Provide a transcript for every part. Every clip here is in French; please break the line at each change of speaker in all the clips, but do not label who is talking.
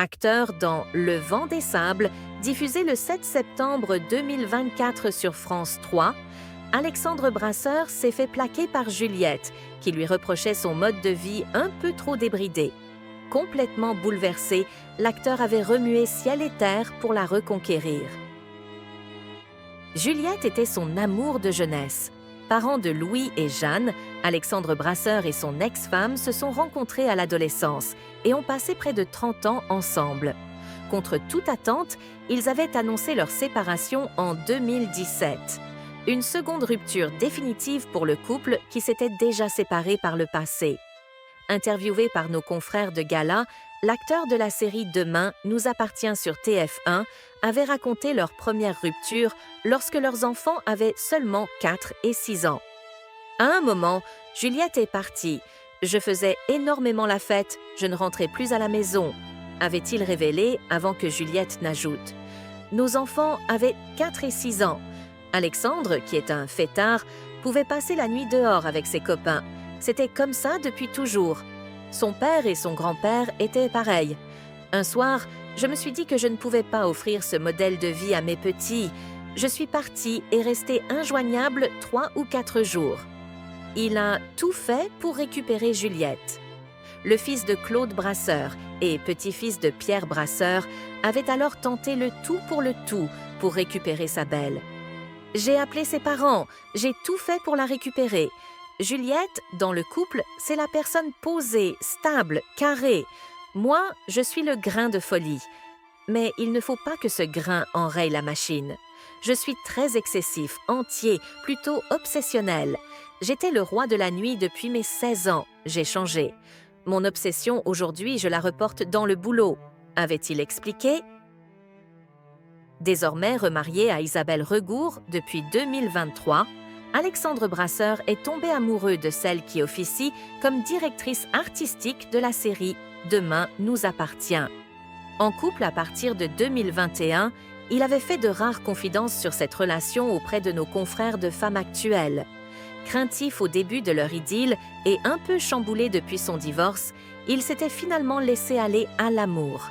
Acteur dans Le vent des sables, diffusé le 7 septembre 2024 sur France 3, Alexandre Brasseur s'est fait plaquer par Juliette, qui lui reprochait son mode de vie un peu trop débridé. Complètement bouleversé, l'acteur avait remué ciel et terre pour la reconquérir. Juliette était son amour de jeunesse. Parent de Louis et Jeanne, Alexandre Brasseur et son ex-femme se sont rencontrés à l'adolescence et ont passé près de 30 ans ensemble. Contre toute attente, ils avaient annoncé leur séparation en 2017. Une seconde rupture définitive pour le couple qui s'était déjà séparé par le passé. Interviewé par nos confrères de Gala, l'acteur de la série Demain nous appartient sur TF1 avait raconté leur première rupture lorsque leurs enfants avaient seulement 4 et 6 ans. À un moment, Juliette est partie. Je faisais énormément la fête, je ne rentrais plus à la maison, avait-il révélé avant que Juliette n'ajoute. Nos enfants avaient 4 et 6 ans. Alexandre, qui est un fêtard, pouvait passer la nuit dehors avec ses copains. C'était comme ça depuis toujours. Son père et son grand-père étaient pareils. Un soir, je me suis dit que je ne pouvais pas offrir ce modèle de vie à mes petits. Je suis partie et restée injoignable 3 ou 4 jours. Il a tout fait pour récupérer Juliette. Le fils de Claude Brasseur et petit-fils de Pierre Brasseur avait alors tenté le tout pour récupérer sa belle. J'ai appelé ses parents, j'ai tout fait pour la récupérer. Juliette, dans le couple, c'est la personne posée, stable, carrée. Moi, je suis le grain de folie. Mais il ne faut pas que ce grain enraye la machine. Je suis très excessif, entier, plutôt obsessionnel. J'étais le roi de la nuit depuis mes 16 ans. J'ai changé. Mon obsession aujourd'hui, je la reporte dans le boulot, avait-il expliqué. Désormais remarié à Isabelle Regour depuis 2023, Alexandre Brasseur est tombé amoureux de celle qui officie comme directrice artistique de la série Demain nous appartient. En couple à partir de 2021, il avait fait de rares confidences sur cette relation auprès de nos confrères de Femmes Actuelles. Craintif au début de leur idylle et un peu chamboulé depuis son divorce, il s'était finalement laissé aller à l'amour.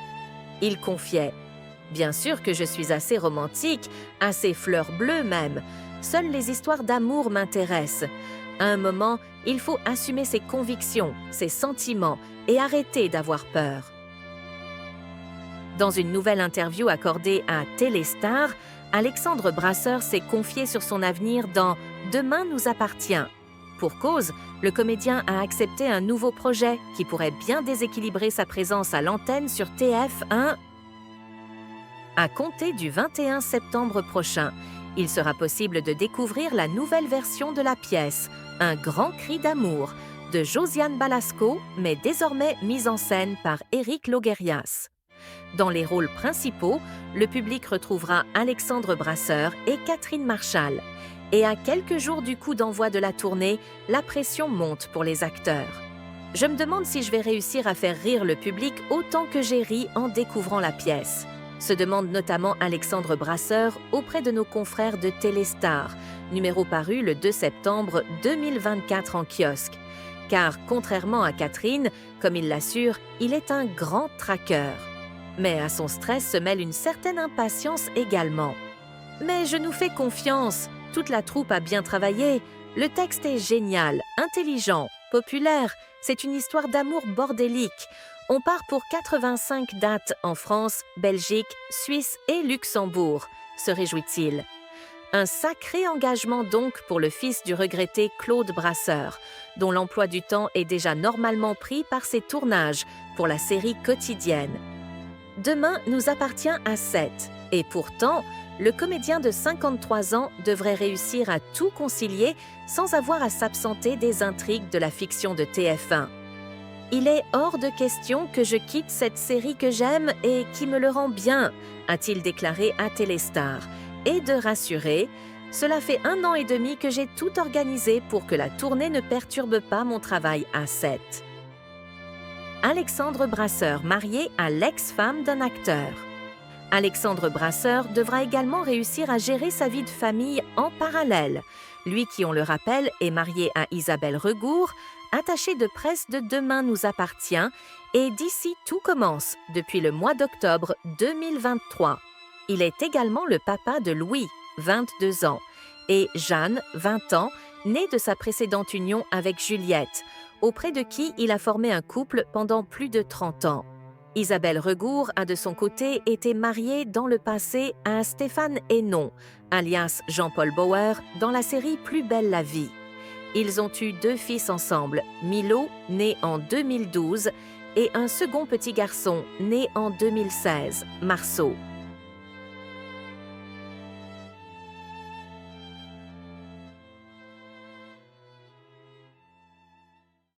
Il confiait « Bien sûr que je suis assez romantique, assez fleur bleue même. Seules les histoires d'amour m'intéressent. À un moment, il faut assumer ses convictions, ses sentiments et arrêter d'avoir peur. » Dans une nouvelle interview accordée à Téléstar, Alexandre Brasseur s'est confié sur son avenir dans « Demain nous appartient ». Pour cause, le comédien a accepté un nouveau projet qui pourrait bien déséquilibrer sa présence à l'antenne sur TF1. À compter du 21 septembre prochain, il sera possible de découvrir la nouvelle version de la pièce « Un grand cri d'amour » de Josiane Balasco, mais désormais mise en scène par Éric Logérias. Dans les rôles principaux, le public retrouvera Alexandre Brasseur et Catherine Marchal. Et à quelques jours du coup d'envoi de la tournée, la pression monte pour les acteurs. Je me demande si je vais réussir à faire rire le public autant que j'ai ri en découvrant la pièce, se demande notamment Alexandre Brasseur auprès de nos confrères de Téléstar, numéro paru le 2 septembre 2024 en kiosque. Car, contrairement à Catherine, comme il l'assure, il est un grand traqueur. Mais à son stress se mêle une certaine impatience également. Mais je nous fais confiance, toute la troupe a bien travaillé, le texte est génial, intelligent, populaire, c'est une histoire d'amour bordélique. On part pour 85 dates en France, Belgique, Suisse et Luxembourg, se réjouit-il. Un sacré engagement donc pour le fils du regretté Claude Brasseur, dont l'emploi du temps est déjà normalement pris par ses tournages pour la série quotidienne. Demain nous appartient à 7, et pourtant, le comédien de 53 ans devrait réussir à tout concilier sans avoir à s'absenter des intrigues de la fiction de TF1. Il est hors de question que je quitte cette série que j'aime et qui me le rend bien, a-t-il déclaré à Téléstar. Et de rassurer, cela fait 1 an et demi que j'ai tout organisé pour que la tournée ne perturbe pas mon travail à 7. Alexandre Brasseur, marié à l'ex-femme d'un acteur. Alexandre Brasseur devra également réussir à gérer sa vie de famille en parallèle. Lui qui, on le rappelle, est marié à Isabelle Regour, attaché de presse de Demain nous appartient et d'ici tout commence depuis le mois d'octobre 2023. Il est également le papa de Louis, 22 ans, et Jeanne, 20 ans, née de sa précédente union avec Juliette, auprès de qui il a formé un couple pendant plus de 30 ans. Isabelle Regour a de son côté été mariée dans le passé à Stéphane Hénon, alias Jean-Paul Bauer, dans la série Plus belle la vie. Ils ont eu 2 fils ensemble, Milo, né en 2012, et un second petit garçon, né en 2016, Marceau.